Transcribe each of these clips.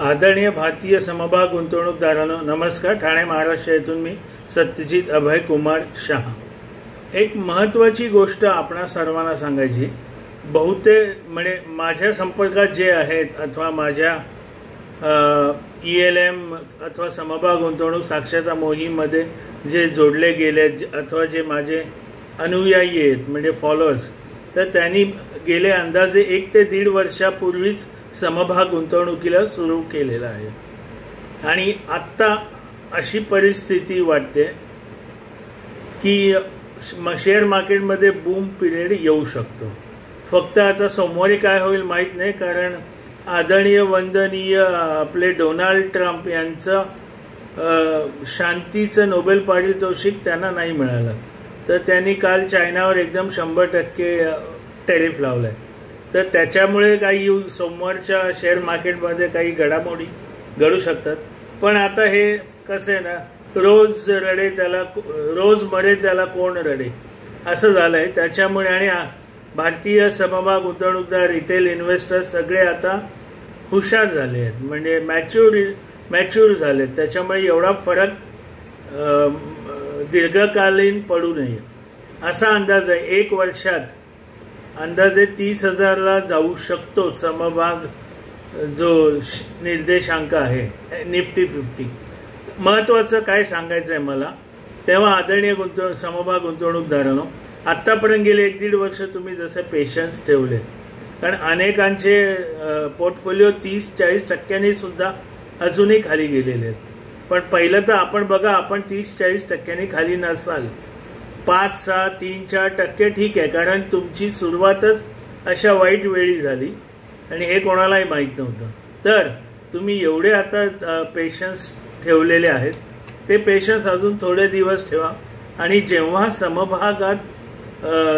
आदरणीय भारतीय समभाग गुंतवणूकदारांनो नमस्कार। ठाणे महाराष्ट्र येथून मी सत्यजित अभय कुमार शहा। एक महत्त्वाची गोष्ट आपणा सर्वांना सांगायची, बहुतेक म्हणजे माझ्या संपर्कात जे आहेत अथवा माझ्या ELM अथवा समभाग गुंतवणूक साक्षरता मोहीममध्ये जे जोडले गेले अथवा जे माझे अनुयायी आहेत म्हणजे फॉलोअर्स, तर त्यांनी गेले अंदाजे 1 ते 1.5 वर्षापूर्वीच समभाग गुंतवणुकीला सुरू केलेला आहे। आणि आत्ता अशी परिस्थिती वाटते की शेअर मार्केटमध्ये बूम पिरियड येऊ शकतो। फक्त आता सोमवारी काय होईल माहीत नाही, कारण आदरणीय वंदनीय आपले डोनाल्ड ट्रम्प यांचं शांतीचं नोबेल पारितोषिक त्यांना नाही मिळालं, तर त्यांनी काल चायनावर एकदम 100% टॅरिफ लावलाय। तर त्याच्यामुळे काही सोमवारच्या शेअर मार्केटमध्ये काही घडामोडी घडू शकतात। पण आता हे कसं आहे ना, रोज रडे त्याला रोज मरे त्याला कोण रडे असं झालंय। त्याच्यामुळे आणि भारतीय समभाग गुंतवणूकदार रिटेल इन्व्हेस्टर सगळे आता हुशार झाले आहेत, म्हणजे मॅच्युअर झालेत। त्याच्यामुळे एवढा फरक दीर्घकालीन पडू नये असा अंदाज आहे। 1 वर्षात अंदाजे 30,000ला जाऊ शकतो समभाग जो निर्देशांक आहे निफ्टी 50। महत्त्वाचं काय सांगायचं आहे मला, तेव्हा आदरणीय समभाग गुंतवणूकदारांनो, आत्तापर्यंत गेले 1-1.5 वर्ष तुम्ही जसे पेशन्स ठेवले, कारण अनेकांचे पोर्टफोलिओ 30-40% सुद्धा अजूनही खाली गेलेले आहेत। पण पहिलं तर आपण बघा, आपण 30-40% खाली नसाल, 5-6, 3-4% ठीक आहे, कारण तुमची सुरुवातच अशा वाईट वेळी झाली आणि हे कोणालाही माहीत नव्हतं। तर तुम्ही एवढे आता पेशन्स ठेवलेले आहेत, ते पेशन्स अजून थोडे दिवस ठेवा। आणि जेव्हा समभागात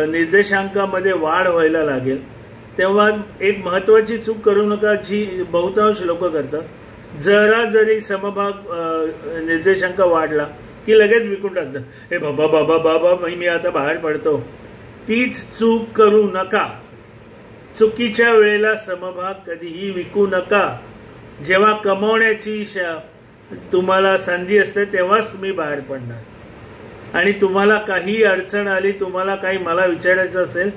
निर्देशांकामध्ये वाढ व्हायला लागेल तेव्हा एक महत्त्वाची चूक करू नका, जी बहुतांश लोक करतात। जरा जरी समभाग निर्देशांक वाढला की लगेच विकून टाकतात, हे बाबा बाबा बाबा मी आता बाहेर पडतो। तीच चूक करू नका। चुकीच्या वेळेला समभाग कधीही विकू नका। जेव्हा कमवण्याची तुम्हाला संधी असते तेव्हाच तुम्ही बाहेर पडणार। आणि तुम्हाला काही अडचण आली, तुम्हाला काही मला विचारायचं असेल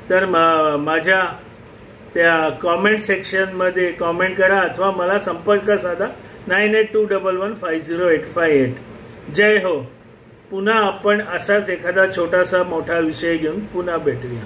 तर माझ्या त्या कॉमेंट सेक्शनमध्ये कॉमेंट करा अथवा मला संपर्क साधा 9821150858। जय हो। पुन्हा आपण असाच एखादा छोटासा मोठा विषय घेऊन पुन्हा भेटूया।